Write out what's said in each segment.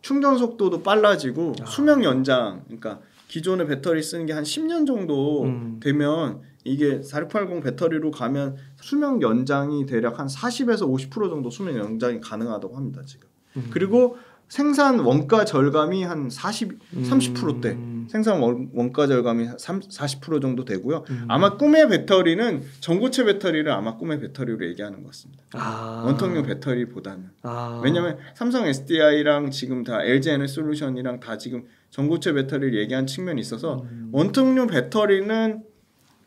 충전 속도도 빨라지고 수명 연장, 그러니까 기존의 배터리 쓰는 게 한 10년 정도 되면 이게 4680 배터리로 가면 수명 연장이 대략 한 40에서 50% 정도 수명 연장이 가능하다고 합니다, 지금. 그리고 생산 원가 절감이 한 30%대 생산 원가 절감이 40% 정도 되고요. 아마 꿈의 배터리는 전고체 배터리를 아마 꿈의 배터리로 얘기하는 것 같습니다. 원통형 배터리보다는. 왜냐하면 삼성 SDI랑 지금 다 LG 에너솔루션이랑 다 지금 전고체 배터리를 얘기한 측면이 있어서 원통형 배터리는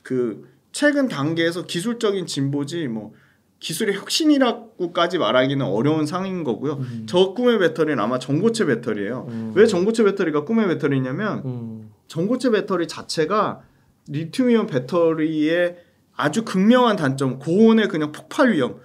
그 최근 단계에서 기술적인 진보지 뭐 기술의 혁신이라고까지 말하기는 어려운 상황인 거고요. 저 꿈의 배터리는 아마 전고체 배터리예요. 왜 전고체 배터리가 꿈의 배터리냐면 전고체 배터리 자체가 리튬이온 배터리의 아주 극명한 단점, 고온의 그냥 폭발 위험.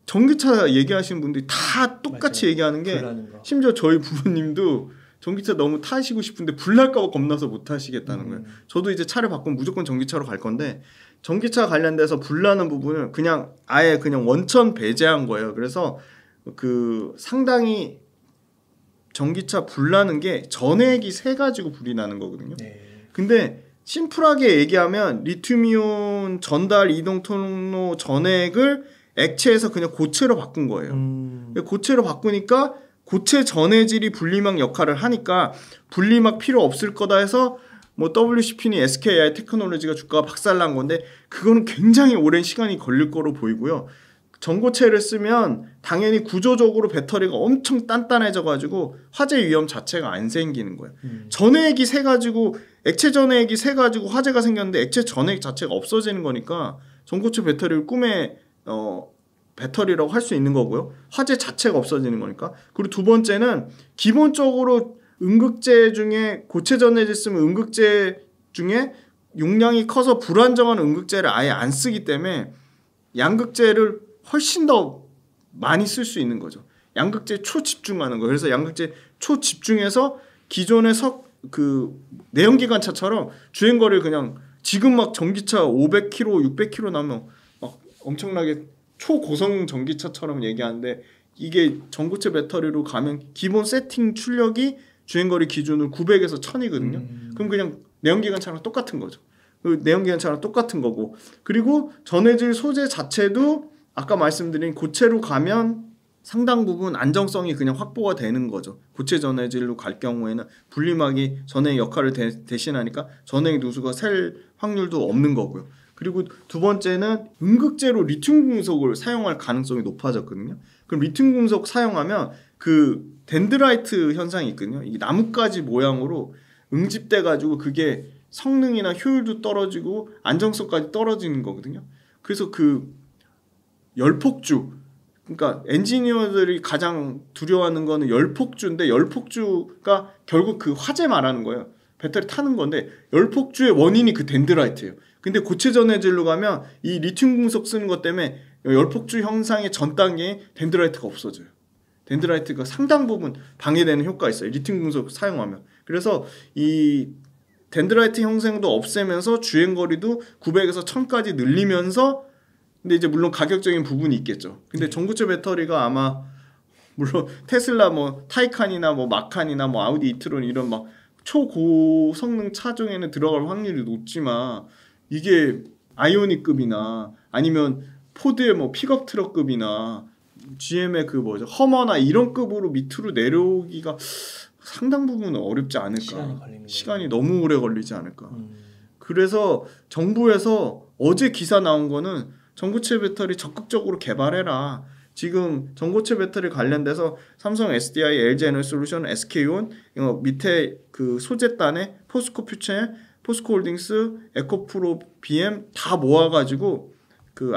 전기차 얘기하시는 분들이 다 똑같이 얘기하는 게 심지어 저희 부모님도 전기차 너무 타시고 싶은데 불날까 봐 겁나서 못 타시겠다는 거예요. 저도 이제 차를 바꾸면 무조건 전기차로 갈 건데 전기차 관련돼서 불나는 부분을 그냥 아예 그냥 원천 배제한 거예요. 그래서 그 상당히 전기차 불나는 게 전해액이 새 가지고 불이 나는 거거든요. 근데 심플하게 얘기하면 리튬이온 전달 이동 통로 전해액을 액체에서 그냥 고체로 바꾼 거예요. 고체로 바꾸니까 고체 전해질이 분리막 역할을 하니까 분리막 필요 없을 거다 해서 뭐 WCP니 SKI 테크놀로지가 주가가 박살난 건데 그거는 굉장히 오랜 시간이 걸릴 거로 보이고요. 전고체를 쓰면 당연히 구조적으로 배터리가 엄청 단단해져가지고 화재 위험 자체가 안 생기는 거예요. 전해액이 새가지고 액체 전해액이 새가지고 화재가 생겼는데 액체 전해액 자체가 없어지는 거니까 전고체 배터리를 꿈의 배터리라고 할 수 있는 거고요. 화재 자체가 없어지는 거니까. 그리고 두 번째는 기본적으로 음극재 중에 고체 전해질 쓰면 음극재 중에 용량이 커서 불안정한 음극재를 아예 안 쓰기 때문에 양극재를 훨씬 더 많이 쓸 수 있는 거죠. 양극재 초집중하는 거. 그래서 양극재 초집중해서 기존의 그 내연기관차처럼 주행거리를 그냥 지금 막 전기차 500km, 600km 나면 막 엄청나게 초고성 전기차처럼 얘기하는데 이게 전고체 배터리로 가면 기본 세팅 출력이 주행거리 기준으로 900에서 1000이거든요. 그럼 그냥 내연기관차랑 똑같은 거죠. 내연기관차랑 똑같은 거고. 그리고 전해질 소재 자체도 아까 말씀드린 고체로 가면 상당 부분 안정성이 그냥 확보가 되는 거죠. 고체 전해질로 갈 경우에는 분리막이 전해의 역할을 대신하니까 전해의 누수가 셀 확률도 없는 거고요. 그리고 두 번째는 음극재로 리튬 금속을 사용할 가능성이 높아졌거든요. 그럼 리튬 금속 사용하면 그 덴드라이트 현상이 있거든요. 이 나뭇가지 모양으로 응집돼 가지고 그게 성능이나 효율도 떨어지고 안정성까지 떨어지는 거거든요. 그래서 그 열폭주, 그러니까 엔지니어들이 가장 두려워하는 거는 열폭주인데 열폭주가 결국 그 화재 말하는 거예요. 배터리 타는 건데 열폭주의 원인이 그 덴드라이트예요. 근데 고체 전해질로 가면 이 리튬 금속 쓰는 것 때문에 열폭주 형상의 전 단계에 덴드라이트가 없어져요. 덴드라이트가 상당 부분 방해되는 효과가 있어요. 리튬 금속 사용하면. 그래서 이 덴드라이트 형성도 없애면서 주행거리도 900에서 1000까지 늘리면서 근데 이제 물론 가격적인 부분이 있겠죠. 근데 전고체 배터리가 아마 물론 테슬라 뭐 타이칸이나 뭐 마칸이나 뭐 아우디 이트론 이런 막 초고성능 차종에는 들어갈 확률이 높지만 이게 아이오닉급이나 아니면 포드의 뭐 픽업 트럭급이나 GM의 그 뭐죠 허머나 이런 급으로 밑으로 내려오기가 상당 부분은 어렵지 않을까. 시간이 너무 오래 걸리지 않을까. 그래서 정부에서 어제 기사 나온 거는 전고체 배터리 적극적으로 개발해라. 지금 전고체 배터리 관련돼서 삼성 SDI, LG 에너솔루션, SK온 밑에 그 소재단에 포스코 퓨처, 포스코홀딩스, 에코프로, BM 다 모아가지고 그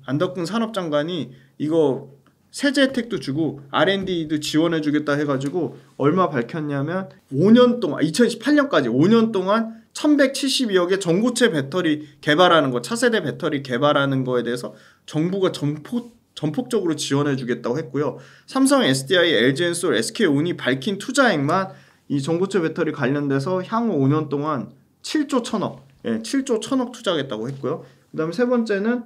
안덕근 산업장관이 이거 세제 혜택도 주고 R&D도 지원해주겠다 해가지고 얼마 밝혔냐면 5년 동안 2018년까지 5년 동안 1172억의 전고체 배터리 개발하는 거, 차세대 배터리 개발하는 거에 대해서 정부가 전폭적으로 지원해주겠다고 했고요. 삼성, SDI, LG엔솔, SK온이 밝힌 투자액만 이 전고체 배터리 관련돼서 향후 5년 동안 7조 1000억, 7조 1000억 투자하겠다고 했고요. 그 다음에 세 번째는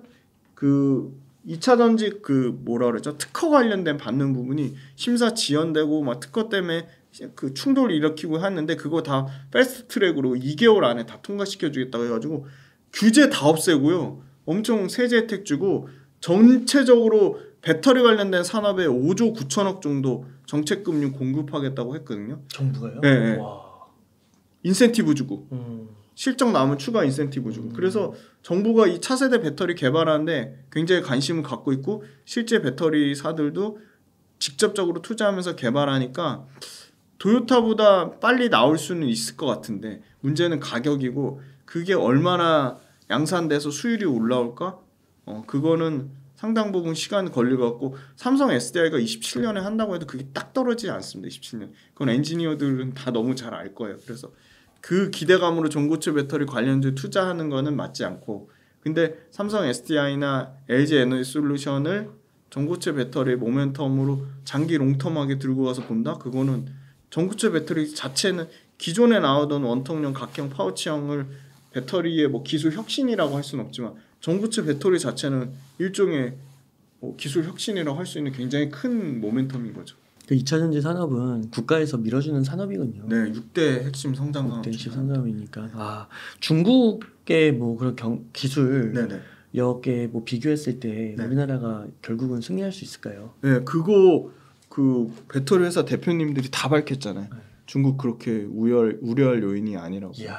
그 2차 전지 그 뭐라 그러죠? 특허 관련된 받는 부분이 심사 지연되고 막 특허 때문에 그 충돌을 일으키고 했는데 그거 다 패스트 트랙으로 2개월 안에 다 통과시켜 주겠다고 해가지고 규제 다 없애고요. 엄청 세제 혜택 주고 전체적으로 배터리 관련된 산업에 5조 9천억 정도 정책금융 공급하겠다고 했거든요. 정부가요? 네. 와. 인센티브 주고 실적 나오면 추가 인센티브 주고 그래서 정부가 이 차세대 배터리 개발하는데 굉장히 관심을 갖고 있고 실제 배터리사들도 직접적으로 투자하면서 개발하니까 도요타보다 빨리 나올 수는 있을 것 같은데 문제는 가격이고 그게 얼마나 양산돼서 수율이 올라올까? 그거는 상당 부분 시간 걸릴 것 같고 삼성 SDI가 27년에 한다고 해도 그게 딱 떨어지지 않습니다. 27년. 그건 엔지니어들은 다 너무 잘 알 거예요. 그래서 그 기대감으로 전고체 배터리 관련주에 투자하는 거는 맞지 않고 근데 삼성 SDI나 LG 에너지 솔루션을 전고체 배터리 모멘텀으로 장기 롱텀하게 들고 가서 본다? 그거는 전고체 배터리 자체는 기존에 나오던 원통형 각형 파우치형을 배터리의 뭐 기술 혁신이라고 할 수는 없지만 전고체 배터리 자체는 일종의 기술 혁신이라고 할 수 있는 굉장히 큰 모멘텀인 거죠. 그 2차 전지 산업은 국가에서 밀어주는 산업이군요. 네, 6대 핵심 성장 산업. 6대 핵심 산업이니까. 중국의 뭐 그런 기술 여기에 뭐 비교했을 때 우리나라가 결국은 승리할 수 있을까요? 네, 그거 그 배터리 회사 대표님들이 다 밝혔잖아요. 중국 그렇게 우려할 요인이 아니라고. 이야,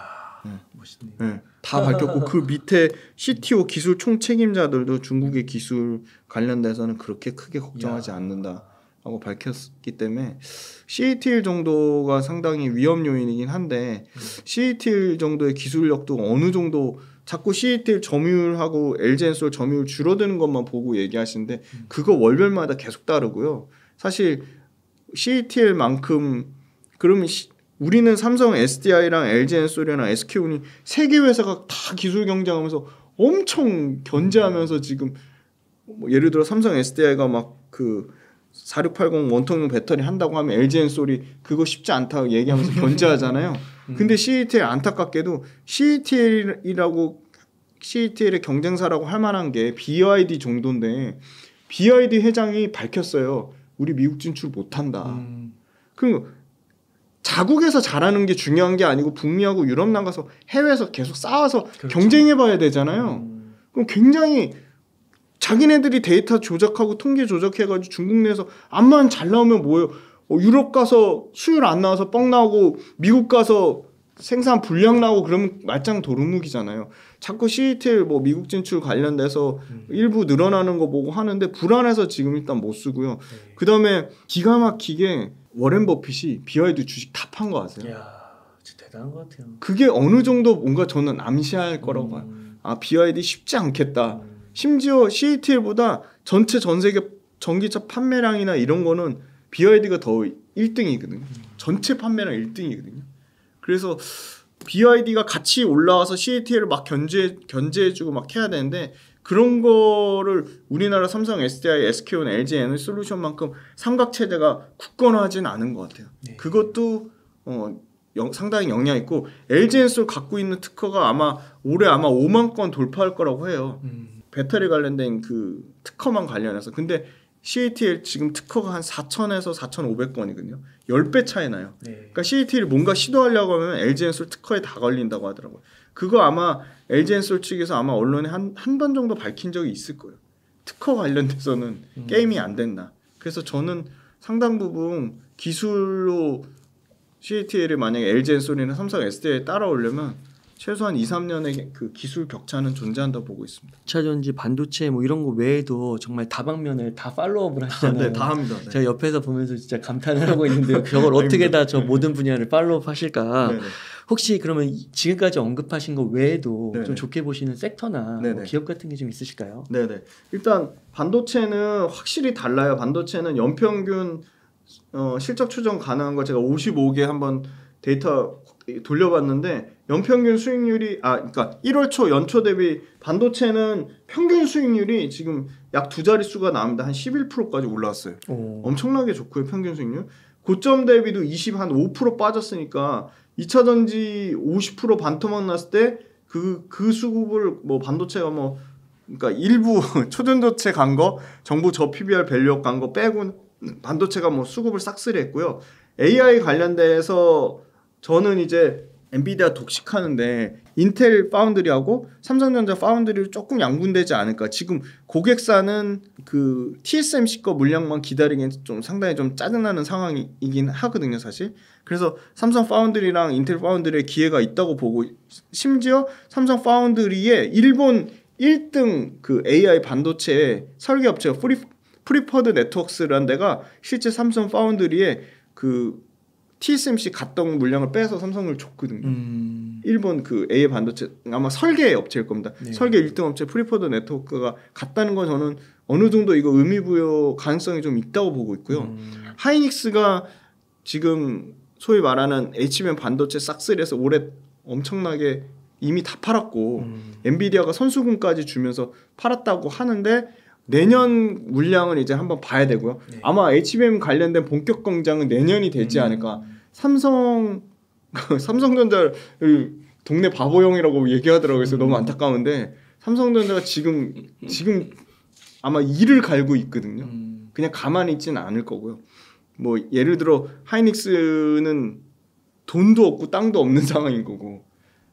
멋있네요. 네, 다 밝혔고 그 밑에 CTO 기술 총책임자들도 중국의 기술 관련돼서는 그렇게 크게 걱정하지 않는다라고 밝혔기 때문에 CATL 정도가 상당히 위험 요인이긴 한데 CATL 정도의 기술력도 어느 정도 자꾸 CATL 점유율하고 LG엔솔 점유율 줄어드는 것만 보고 얘기하시는데 그거 월별마다 계속 다르고요. 사실 CATL만큼 그러면 우리는 삼성 SDI랑 LG엔솔이랑 SK온이 세 개 회사가 다 기술 경쟁하면서 엄청 견제하면서 지금 뭐 예를 들어 삼성 SDI가 막 그 4680 원통형 배터리 한다고 하면 LG엔솔이 그거 쉽지 않다고 얘기하면서 견제하잖아요. 근데 CATL 안타깝게도 CATL의 경쟁사라고 할 만한 게 BYD 정도인데 BYD 회장이 밝혔어요. 우리 미국 진출 못한다. 그럼 자국에서 잘하는 게 중요한 게 아니고 북미하고 유럽 나가서 해외에서 계속 싸워서 그렇죠. 경쟁해봐야 되잖아요. 그럼 굉장히 자기네들이 데이터 조작하고 통계 조작해가지고 중국 내에서 암만 잘 나오면 뭐예요? 유럽 가서 수율 안 나와서 뻥 나오고 미국 가서 생산 불량 나오고 그러면 말짱 도루묵이잖아요. 자꾸 CATL 뭐 미국 진출 관련돼서 일부 늘어나는 거 보고 하는데 불안해서 지금 일단 못 쓰고요. 그다음에 기가 막히게 워렌 버핏이 BYD 주식 다 판 거 아세요? 이야, 진짜 대단한 것 같아요. 그게 어느 정도 뭔가 저는 암시할 거라고 봐요. 아, BYD 쉽지 않겠다. 심지어 CATL보다 전체 전 세계 전기차 판매량이나 이런 거는 BYD가 더 1등이거든요. 전체 판매량 1등이거든요. 그래서 BYD가 같이 올라와서 CATL을 막 견제해주고 막 해야 되는데 그런 거를 우리나라 삼성 SDI, SK온, LG 에너지 솔루션만큼 삼각체제가 굳건하진 않은 것 같아요. 네. 그것도 상당히 영향 있고 LG엔솔 갖고 있는 특허가 올해 아마 5만 건 돌파할 거라고 해요. 배터리 관련된 그 특허만 관련해서. 근데 CATL 지금 특허가 한 4,000에서 4,500건이거든요. 10배 차이 나요. 네. 그러니까 CATL이 뭔가 시도하려고 하면 LG엔솔 특허에 다 걸린다고 하더라고요. 그거 아마 LG엔솔 측에서 아마 언론에 한 번 정도 밝힌 적이 있을 거예요. 특허 관련돼서는 게임이 안 된다. 그래서 저는 상당 부분 기술로 CATL이 만약에 LG엔솔이나 삼성 SDI에 따라오려면 최소한 2-3년의 그 기술 격차는 존재한다고 보고 있습니다. 2차 전지, 반도체 뭐 이런 거 외에도 정말 다방면을 다 팔로우업을 하시잖아요. 네, 다 합니다. 네. 제가 옆에서 보면서 진짜 감탄을 하고 있는데 저걸 어떻게 다 저 모든 분야를 팔로우업 하실까. 네네. 혹시 그러면 지금까지 언급하신 거 외에도 네네. 좀 좋게 보시는 섹터나 뭐 기업 같은 게 좀 있으실까요? 네네. 일단 반도체는 확실히 달라요. 반도체는 연평균 실적 추정 가능한 거 제가 55개 한번 데이터 돌려봤는데 연평균 수익률이 그러니까 1월 초 연초 대비 반도체는 평균 수익률이 지금 약 두 자릿수가 나옵니다. 한 11%까지 올라왔어요. 엄청나게 좋고요. 평균 수익률. 고점 대비도 5% 빠졌으니까 2차 전지 50% 반토막 났을 때 그 수급을 뭐 반도체가 뭐 그러니까 일부 초전도체 간 거, 정부 저 PBR 밸류업 간 거 빼고는 반도체가 뭐 수급을 싹쓸이 했고요. AI 관련돼서 저는 이제 엔비디아 독식하는데 인텔 파운드리하고 삼성전자 파운드리로 조금 양분되지 않을까. 지금 고객사는 그 TSMC 거 물량만 기다리기엔 좀 상당히 좀 짜증나는 상황이긴 하거든요, 사실. 그래서 삼성 파운드리랑 인텔 파운드리에 기회가 있다고 보고, 심지어 삼성 파운드리에 일본 1등 그 AI 반도체 설계 업체가 프리퍼드 네트워크스라는 데가 실제 삼성 파운드리에 그 TSMC 갔던 물량을 빼서 삼성을 줬거든요. 일본 그 AI 반도체 아마 설계 업체일 겁니다. 네. 설계 1등 업체 프리퍼드 네트워크가 갔다는 건 저는 어느 정도 이거 의미부여 가능성이 좀 있다고 보고 있고요. 하이닉스가 지금 소위 말하는 HBM 반도체 싹쓸이해서 올해 엄청나게 이미 다 팔았고 엔비디아가 선수금까지 주면서 팔았다고 하는데 내년 물량을 이제 한번 봐야 되고요. 네. 아마 HBM 관련된 본격 공장은 내년이 되지 않을까. 삼성전자를 동네 바보형이라고 얘기하더라고요. 그래서 너무 안타까운데 삼성전자가 지금 아마 이를 갈고 있거든요. 그냥 가만히 있지는 않을 거고요. 뭐 예를 들어 하이닉스는 돈도 없고 땅도 없는 상황인 거고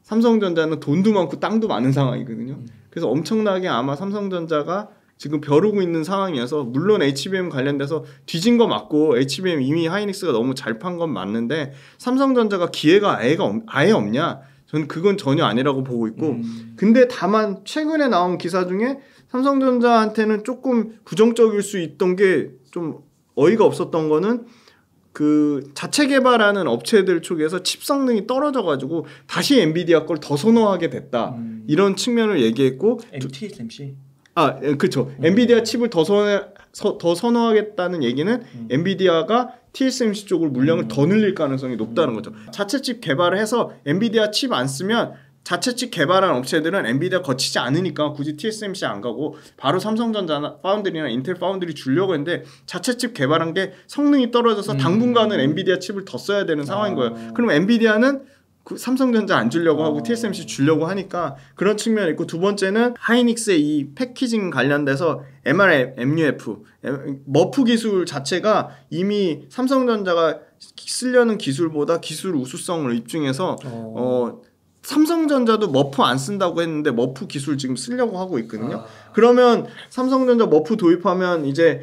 삼성전자는 돈도 많고 땅도 많은 상황이거든요. 그래서 엄청나게 아마 삼성전자가 지금 벼르고 있는 상황이어서 물론 HBM 관련돼서 뒤진 거 맞고 HBM 이미 하이닉스가 너무 잘 판 건 맞는데 삼성전자가 기회가 아예 없냐? 저는 그건 전혀 아니라고 보고 있고 근데 다만 최근에 나온 기사 중에 삼성전자한테는 조금 부정적일 수 있던 게 좀 어이가 없었던 거는 그 자체 개발하는 업체들 쪽에서 칩 성능이 떨어져가지고 다시 엔비디아 걸 더 선호하게 됐다 이런 측면을 얘기했고 TSMC 그렇죠. 엔비디아 칩을 더 선호하겠다는 얘기는 엔비디아가 TSMC 쪽을 물량을 더 늘릴 가능성이 높다는 거죠. 자체 칩 개발을 해서 엔비디아 칩 안 쓰면 자체 칩 개발한 업체들은 엔비디아 거치지 않으니까 굳이 TSMC 안 가고 바로 삼성전자 파운드리나 인텔 파운드리 주려고 했는데 자체 칩 개발한 게 성능이 떨어져서 당분간은 엔비디아 칩을 더 써야 되는 상황인 거예요. 그럼 엔비디아는 그 삼성전자 안 주려고 하고 TSMC 주려고 하니까 그런 측면이 있고 두 번째는 하이닉스의 이 패키징 관련돼서 MRF, 머프 기술 자체가 이미 삼성전자가 쓰려는 기술보다 기술 우수성을 입증해서 삼성전자도 머프 안 쓴다고 했는데 머프 기술 지금 쓰려고 하고 있거든요. 그러면 삼성전자 머프 도입하면 이제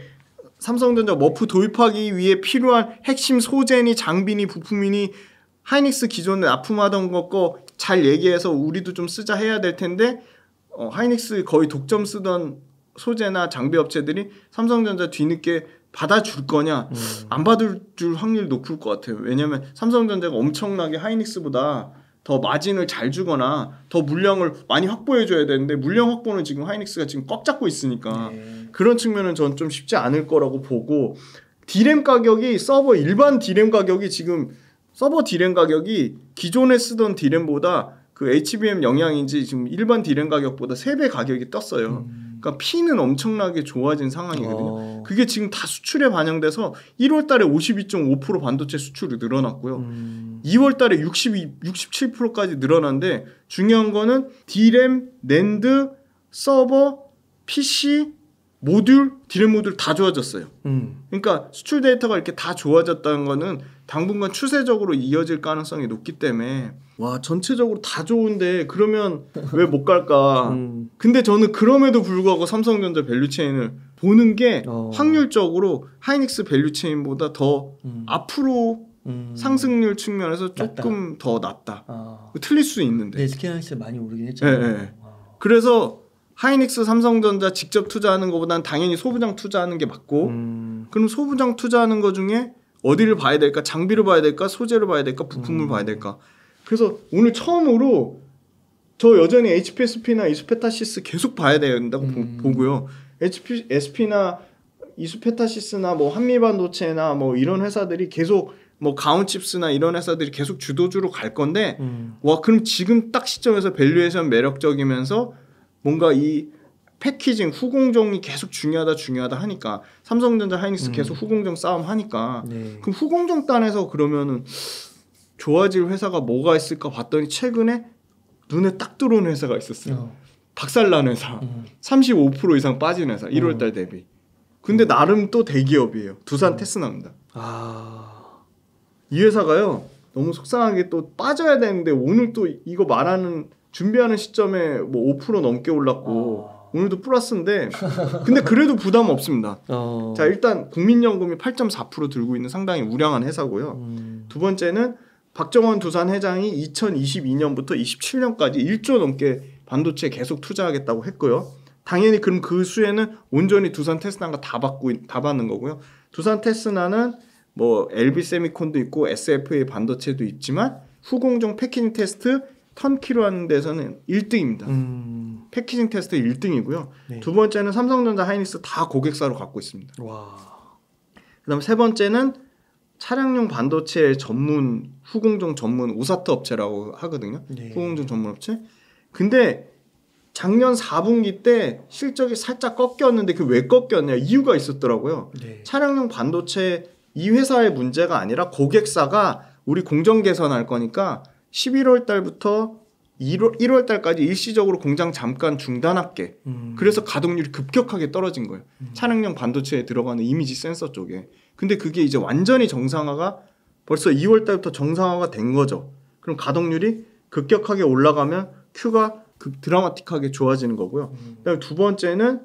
삼성전자 머프 도입하기 위해 필요한 핵심 소재니 장비니 부품이니 하이닉스 기존에 납품하던 거 잘 얘기해서 우리도 좀 쓰자 해야 될 텐데 하이닉스 거의 독점 쓰던 소재나 장비 업체들이 삼성전자 뒤늦게 받아줄 거냐 안 받아줄 확률이 높을 것 같아요. 왜냐하면 삼성전자가 엄청나게 하이닉스보다 더 마진을 잘 주거나 더 물량을 많이 확보해줘야 되는데 물량 확보는 지금 하이닉스가 지금 꽉 잡고 있으니까 그런 측면은 전 좀 쉽지 않을 거라고 보고 디램 가격이 일반 디램 가격이 지금 서버 디램 가격이 기존에 쓰던 디램보다 그 HBM 영향인지 지금 일반 디램 가격보다 3배 가격이 떴어요. 그러니까 P는 엄청나게 좋아진 상황이거든요. 그게 지금 다 수출에 반영돼서 1월 달에 52.5% 반도체 수출이 늘어났고요. 2월 달에 67%까지 늘어났는데 중요한 거는 디램, 낸드, 서버, PC, 모듈, 디램 모듈 다 좋아졌어요. 그러니까 수출 데이터가 이렇게 다 좋아졌다는 거는 당분간 추세적으로 이어질 가능성이 높기 때문에 와 전체적으로 다 좋은데 그러면 왜 못 갈까? 근데 저는 그럼에도 불구하고 삼성전자 밸류체인을 보는 게 확률적으로 하이닉스 밸류체인보다 더 앞으로 상승률 측면에서 조금 낫다. 더 낫다. 틀릴 수 있는데. 네, SK하이닉스 많이 오르긴 했잖아요. 네. 그래서 하이닉스 삼성전자 직접 투자하는 것보다는 당연히 소부장 투자하는 게 맞고 그럼 소부장 투자하는 것 중에 어디를 봐야 될까? 장비를 봐야 될까? 소재를 봐야 될까? 부품을 봐야 될까? 그래서 오늘 처음으로 저 여전히 HPSP나 이수페타시스 계속 봐야 된다고 보고요. HPSP나 이수페타시스나 뭐 한미반도체나 뭐 이런 회사들이 계속 뭐 가온칩스나 이런 회사들이 계속 주도주로 갈 건데 와 그럼 지금 딱 시점에서 밸류에이션 매력적이면서 뭔가 이 패키징 후공정이 계속 중요하다 하니까 삼성전자 하이닉스 계속 후공정 싸움 하니까 그럼 후공정 단에서 그러면은 좋아질 회사가 뭐가 있을까 봤더니 최근에 눈에 딱 들어오는 회사가 있었어요. 박살난 회사. 35% 이상 빠진 회사. 1월달 대비. 근데 나름 또 대기업이에요. 두산 테스나입니다. 이 회사가요 너무 속상하게 또 빠져야 되는데 오늘 또 이거 준비하는 시점에 뭐 5% 넘게 올랐고 오늘도 플러스인데 근데 그래도 부담 없습니다. 자 일단 국민연금이 8.4% 들고 있는 상당히 우량한 회사고요. 두 번째는 박정원 두산 회장이 2022년부터 27년까지 1조 넘게 반도체에 계속 투자하겠다고 했고요. 당연히 그럼 그 수에는 온전히 두산 테스나가 다 받는 거고요. 두산 테스나는 뭐 LB 세미콘도 있고 SFA 반도체도 있지만 후공정 패키징 테스트 턴키로 하는 데서는 1등입니다. 패키징 테스트 1등이고요. 네. 두 번째는 삼성전자, 하이닉스 다 고객사로 갖고 있습니다. 와. 그다음 세 번째는 차량용 반도체 전문 후공정 전문 오사트 업체라고 하거든요. 네. 후공정 전문 업체. 근데 작년 4분기 때 실적이 살짝 꺾였는데 그 왜 꺾였냐 이유가 있었더라고요. 네. 차량용 반도체 이 회사의 문제가 아니라 고객사가 우리 공정 개선할 거니까 11월 달부터 1월 달까지 일시적으로 공장 잠깐 중단할게. 그래서 가동률이 급격하게 떨어진 거예요. 차량용 반도체에 들어가는 이미지 센서 쪽에. 근데 그게 이제 완전히 정상화가 벌써 2월 달부터 정상화가 된 거죠. 그럼 가동률이 급격하게 올라가면 Q가 드라마틱하게 좋아지는 거고요. 그다음에 두 번째는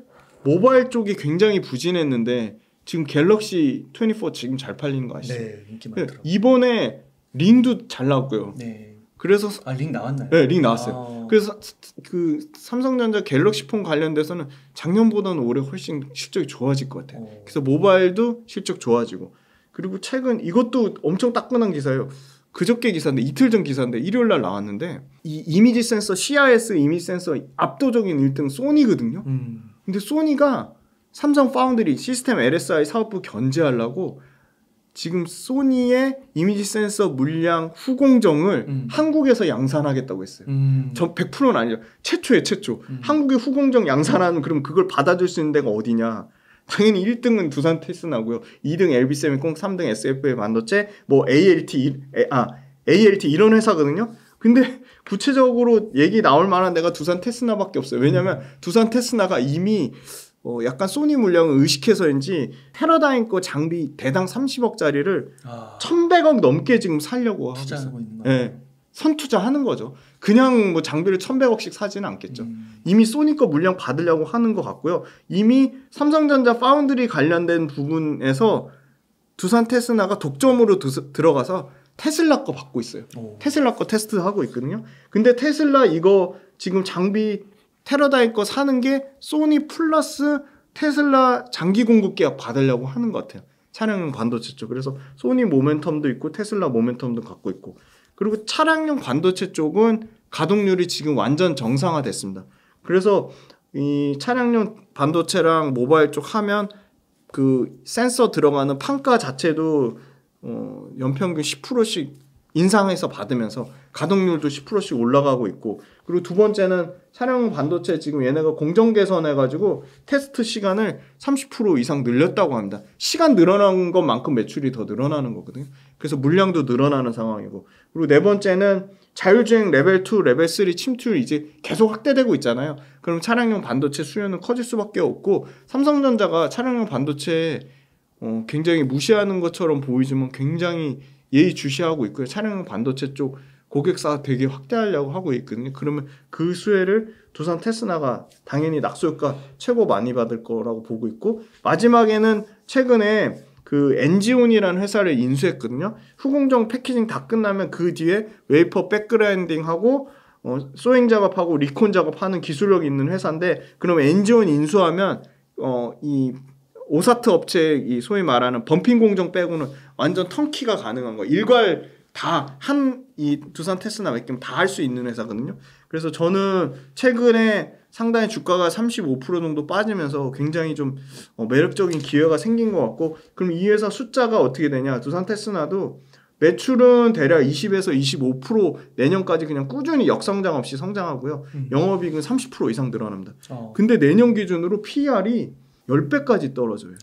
모바일 쪽이 굉장히 부진했는데 지금 갤럭시 24 지금 잘 팔리는 거 아시죠? 네, 인기 많더라고요. 이번에 링도 잘 나왔고요. 네. 그래서 링 나왔나요? 네, 링 나왔어요. 그래서 그 삼성전자 갤럭시 폰 관련돼서는 작년보다는 올해 훨씬 실적이 좋아질 것 같아요. 그래서 모바일도 실적 좋아지고 그리고 최근 이것도 엄청 따끈한 기사예요. 그저께 기사인데 이틀 전 기사인데 일요일 날 나왔는데 이 이미지 센서 CIS 이미지 센서 압도적인 1등 소니거든요. 근데 소니가 삼성 파운드리 시스템 LSI 사업부 견제하려고 지금 소니의 이미지 센서 물량 후공정을 한국에서 양산하겠다고 했어요. 저 100%는 아니죠. 최초예요, 최초. 한국의 후공정 양산하는 그럼 그걸 받아줄 수 있는 데가 어디냐? 당연히 1등은 두산 테스나고요. 2등 LB세미콘, 3등 SFA 반도체, 뭐 ALT 이런 회사거든요. 근데 구체적으로 얘기 나올 만한 데가 두산 테스나밖에 없어요. 왜냐하면 두산 테스나가 이미 약간 소니 물량을 의식해서인지 패러다임 거 장비 대당 30억짜리를 1,100억 넘게 지금 사려고 하고 있어요. 네, 선투자하는 거죠. 그냥 뭐 장비를 1,100억씩 사지는 않겠죠. 이미 소니 거 물량 받으려고 하는 것 같고요. 이미 삼성전자 파운드리 관련된 부분에서 두산 테스나가 독점으로 들어가서 테슬라 거 받고 있어요. 테슬라 거 테스트하고 있거든요. 근데 테슬라 이거 지금 장비 테러다이 거 사는 게 소니 플러스 테슬라 장기 공급 계약 받으려고 하는 것 같아요. 차량용 반도체 쪽. 그래서 소니 모멘텀도 있고 테슬라 모멘텀도 갖고 있고. 그리고 차량용 반도체 쪽은 가동률이 지금 완전 정상화됐습니다. 그래서 이 차량용 반도체랑 모바일 쪽 하면 그 센서 들어가는 판가 자체도 연평균 10%씩 인상해서 받으면서 가동률도 10%씩 올라가고 있고 그리고 두 번째는 차량용 반도체 지금 얘네가 공정 개선해가지고 테스트 시간을 30% 이상 늘렸다고 합니다. 시간 늘어난 것만큼 매출이 더 늘어나는 거거든요. 그래서 물량도 늘어나는 상황이고 그리고 네 번째는 자율주행 레벨 2, 레벨 3 침투율이 이제 계속 확대되고 있잖아요. 그럼 차량용 반도체 수요는 커질 수밖에 없고 삼성전자가 차량용 반도체 굉장히 무시하는 것처럼 보이지만 굉장히 예의주시하고 있고요. 차량용 반도체 쪽 고객사 되게 확대하려고 하고 있거든요. 그러면 그 수혜를 두산 테스나가 당연히 낙수효과 최고 많이 받을 거라고 보고 있고 마지막에는 최근에 그 엔지온이라는 회사를 인수했거든요. 후공정 패키징 다 끝나면 그 뒤에 웨이퍼 백그라인딩하고 소잉 작업하고 리콘 작업하는 기술력이 있는 회사인데 그러면 엔지온 인수하면 이 오사트 업체 이 소위 말하는 범핑 공정 빼고는 완전 턴키가 가능한 거. 일괄 다 이 두산 테스나 맡기면 다 할 수 있는 회사거든요. 그래서 저는 최근에 상당히 주가가 35% 정도 빠지면서 굉장히 좀 매력적인 기회가 생긴 것 같고 그럼 이 회사 숫자가 어떻게 되냐. 두산 테스나도 매출은 대략 20에서 25% 내년까지 그냥 꾸준히 역성장 없이 성장하고요. 영업이익은 30% 이상 늘어납니다. 근데 내년 기준으로 PR이 10배까지 떨어져요.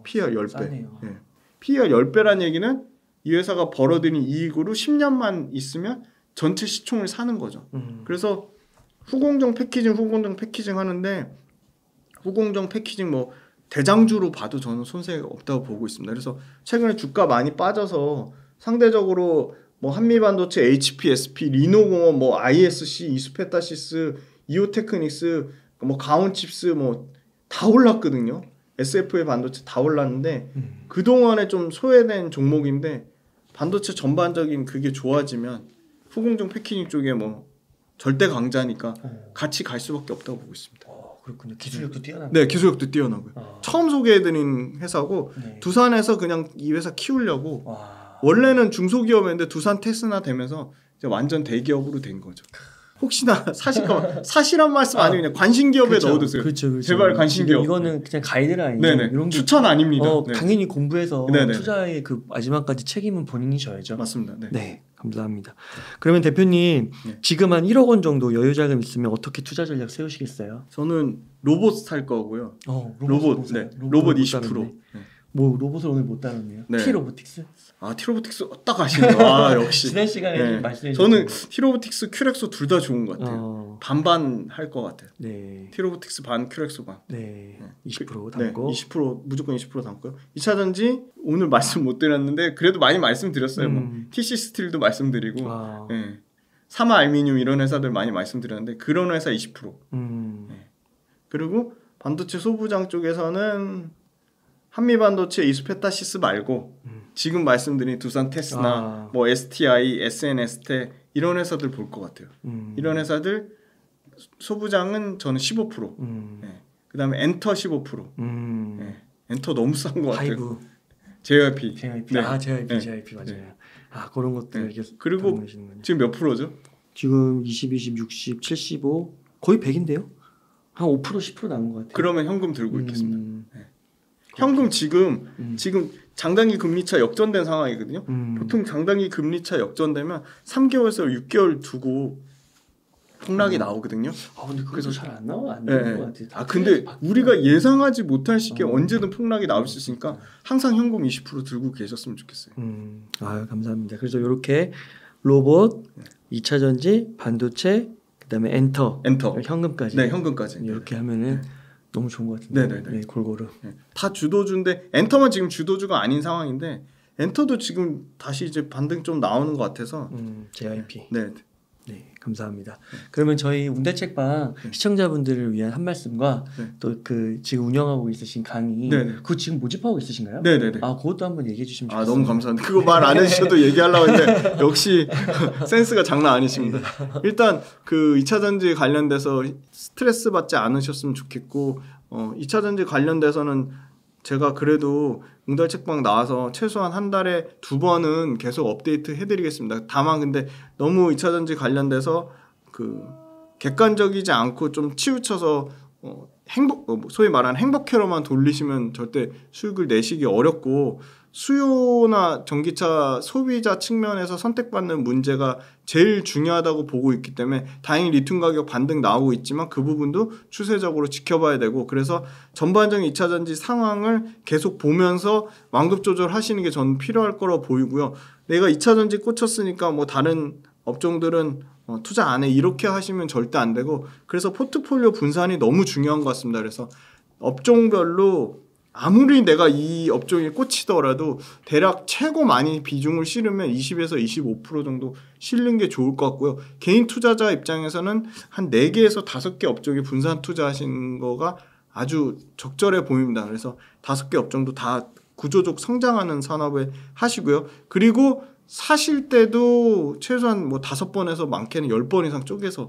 PR 10배. 네. PR 10배란 얘기는 이 회사가 벌어들인 이익으로 10년만 있으면 전체 시총을 사는 거죠. 그래서 후공정 패키징 하는데 후공정 패키징 뭐 대장주로 봐도 저는 손색이 없다고 보고 있습니다. 그래서 최근에 주가 많이 빠져서 상대적으로 뭐 한미반도체, HP, SP, 리노공업, 뭐 ISC, 이수페타시스, 이오테크닉스, 뭐 가온칩스 뭐 다 올랐거든요. SF의 반도체 다 올랐는데 그 동안에 좀 소외된 종목인데 반도체 전반적인 그게 좋아지면 후공정 패키징 쪽에 뭐 절대 강자니까 같이 갈 수밖에 없다고 보고 있습니다. 그렇군요. 기술력도 뛰어나고. 네, 기술력도 뛰어나고요. 처음 소개해드린 회사고 네. 두산에서 그냥 이 회사 키우려고 원래는 중소기업인데 두산 테스나 되면서 이제 완전 대기업으로 된 거죠. 혹시나 사실한 말씀 아니면 그냥 관심기업에 그렇죠. 넣어두세요. 그렇죠. 제발 관심기업. 이거는 그냥 가이드라인. 이런 추천 아닙니다. 당연히 공부해서 투자의 그 마지막까지 책임은 본인이 져야죠. 맞습니다. 네, 감사합니다. 그러면 대표님 지금 한 1억 원 정도 여유 자금 있으면 어떻게 투자 전략 세우시겠어요? 저는 로봇 살 거고요. 로봇 20%. 뭐 로봇을 오늘 못 다뤘네요. T-로보틱스? T-로보틱스 딱 아시네요. 역시. 지난 시간에 말씀해 주셨어요. 저는 T-로보틱스, 큐렉소 둘 다 좋은 것 같아요. 반반 할 것 같아요. 네. T-로보틱스 반, 큐렉소 반. 20% 담고. 20% 무조건 20% 담고요. 2차전지 오늘 말씀 못 드렸는데 그래도 많이 말씀드렸어요. 뭐 TC 스틸도 말씀드리고, 사마 알미늄 이런 회사들 많이 말씀드렸는데 그런 회사 20%. 그리고 반도체 소부장 쪽에서는 한미반도체 이수페타시스 말고 지금 말씀드린 두산 테스나, 뭐 STI, SNS테 이런 회사들 볼 것 같아요. 이런 회사들 소부장은 저는 15%. 그다음에 엔터 15%. 엔터 너무 싼 것 같아요. JYP. JYP 맞아요. 그런 것들 그리고 지금 몇 프로죠? 지금 20, 60, 75 거의 100인데요. 한 5%, 10% 남은 것 같아요. 그러면 현금 들고 있겠습니다. 현금 지금 장단기 금리차 역전된 상황이거든요. 보통 장단기 금리차 역전되면 3개월에서 6개월 두고 폭락이 나오거든요. 근데 그래서 잘 안 나와 안 되는 것 같아요. 근데 우리가 예상하지 못할 시기에 언제든 폭락이 나올 수 있으니까 항상 현금 20% 들고 계셨으면 좋겠어요. 감사합니다. 그래서 이렇게 로봇, 2차 전지, 반도체, 그다음에 엔터, 현금까지. 네, 현금까지. 이렇게 하면은 너무 좋은 것 같은데. 네, 골고루. 다 주도주인데 엔터만 지금 주도주가 아닌 상황인데 엔터도 지금 다시 이제 반등 좀 나오는 것 같아서. JYP. 네, 감사합니다. 그러면 저희 웅대책방 시청자분들을 위한 한 말씀과 또 그 지금 운영하고 있으신 강의, 그거 지금 모집하고 있으신가요? 네. 그것도 한번 얘기해 주시면 좋겠습니다. 너무 감사합니다. 그거 말 안 해주셔도 얘기하려고 했는데 역시 센스가 장난 아니십니다. 일단 그 2차 전지 관련돼서 스트레스 받지 않으셨으면 좋겠고 2차 전지 관련돼서는 제가 그래도 웅달 책방 나와서 최소한 한 달에 2번은 계속 업데이트 해드리겠습니다. 다만 근데 너무 2차 전지 관련돼서 그 객관적이지 않고 좀 치우쳐서 소위 말하는 행복회로만 돌리시면 절대 수익을 내시기 어렵고 수요나 전기차 소비자 측면에서 선택받는 문제가 제일 중요하다고 보고 있기 때문에 다행히 리튬 가격 반등 나오고 있지만 그 부분도 추세적으로 지켜봐야 되고 그래서 전반적인 2차 전지 상황을 계속 보면서 완급 조절하시는 게 저는 필요할 거라고 보이고요. 내가 2차 전지 꽂혔으니까 뭐 다른 업종들은 투자 안 해 이렇게 하시면 절대 안 되고 그래서 포트폴리오 분산이 너무 중요한 것 같습니다. 그래서 업종별로 아무리 내가 이 업종에 꽂히더라도 대략 최고 많이 비중을 실으면 20에서 25% 정도 실는 게 좋을 것 같고요. 개인 투자자 입장에서는 한 4개에서 5개 업종에 분산 투자하시는 거가 아주 적절해 보입니다. 그래서 5개 업종도 다 구조적 성장하는 산업에 하시고요. 그리고 사실 때도 최소한 뭐 5번에서 많게는 10번 이상 쪼개서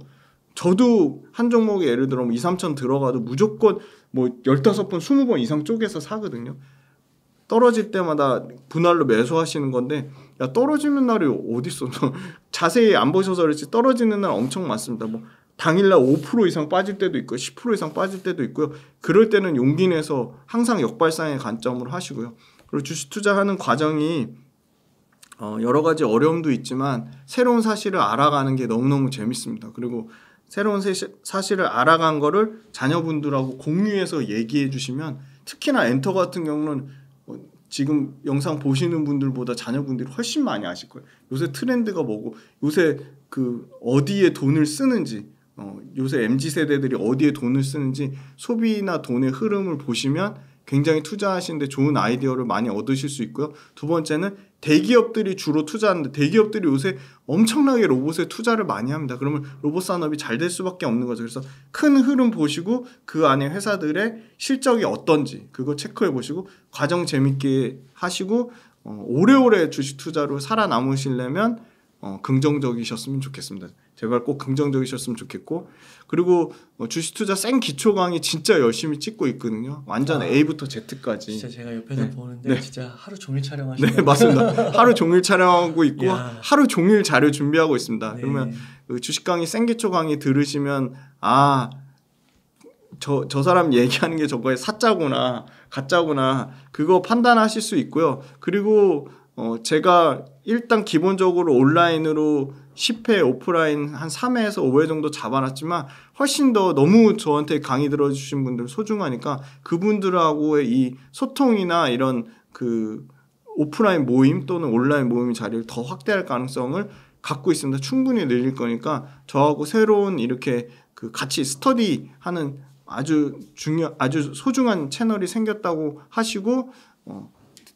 저도 한 종목에 예를 들어 뭐 2, 3천 들어가도 무조건 뭐 15번, 20번 이상 쪼개서 사거든요. 떨어질 때마다 분할로 매수하시는 건데 야 떨어지는 날이 어딨어. 자세히 안 보셔서 그렇지 떨어지는 날 엄청 많습니다. 뭐 당일날 5% 이상 빠질 때도 있고 10% 이상 빠질 때도 있고요. 그럴 때는 용기 내서 항상 역발상의 관점으로 하시고요. 그리고 주식 투자하는 과정이 여러 가지 어려움도 있지만 새로운 사실을 알아가는 게 너무너무 재밌습니다. 그리고 새로운 사실을 알아간 거를 자녀분들하고 공유해서 얘기해 주시면 특히나 엔터 같은 경우는 지금 영상 보시는 분들보다 자녀분들이 훨씬 많이 아실 거예요. 요새 트렌드가 뭐고 요새 그 어디에 돈을 쓰는지 요새 MZ세대들이 어디에 돈을 쓰는지 소비나 돈의 흐름을 보시면 굉장히 투자하시는데 좋은 아이디어를 많이 얻으실 수 있고요. 두 번째는 대기업들이 주로 투자하는데 대기업들이 요새 엄청나게 로봇에 투자를 많이 합니다. 그러면 로봇 산업이 잘 될 수밖에 없는 거죠. 그래서 큰 흐름 보시고 그 안에 회사들의 실적이 어떤지 그거 체크해 보시고 과정 재밌게 하시고 오래오래 주식 투자로 살아남으시려면 긍정적이셨으면 좋겠습니다. 제발 꼭 긍정적이셨으면 좋겠고 그리고 주식 투자 생 기초 강의 진짜 열심히 찍고 있거든요. 완전 A부터 Z까지. 진짜 제가 옆에서 보는데 진짜 하루 종일 촬영하시는 네, 맞습니다. 하루 종일 촬영하고 있고 하루 종일 자료 준비하고 있습니다. 그러면 그 주식 강의 생 기초 강의 들으시면 저 사람 얘기하는 게 저거의 사짜구나 가짜구나 그거 판단하실 수 있고요. 그리고 제가 일단 기본적으로 온라인으로 10회 오프라인 한 3회에서 5회 정도 잡아놨지만 훨씬 더 너무 저한테 강의 들어주신 분들 소중하니까 그분들하고의 이 소통이나 이런 그 오프라인 모임 또는 온라인 모임 자리를 더 확대할 가능성을 갖고 있습니다. 충분히 늘릴 거니까 저하고 새로운 이렇게 그 같이 스터디하는 아주 소중한 채널이 생겼다고 하시고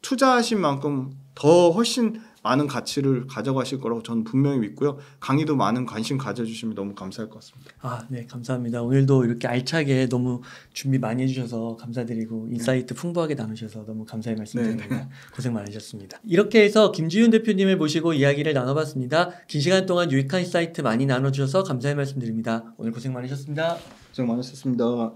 투자하신 만큼 더 훨씬 많은 가치를 가져가실 거라고 저는 분명히 믿고요. 강의도 많은 관심 가져주시면 너무 감사할 것 같습니다. 네, 감사합니다. 오늘도 이렇게 알차게 너무 준비 많이 해주셔서 감사드리고 인사이트 풍부하게 나누셔서 너무 감사의 말씀드립니다. 고생 많으셨습니다. 이렇게 해서 김지윤 대표님을 모시고 이야기를 나눠봤습니다. 긴 시간 동안 유익한 인사이트 많이 나눠주셔서 감사의 말씀드립니다. 오늘 고생 많으셨습니다. 고생 많으셨습니다.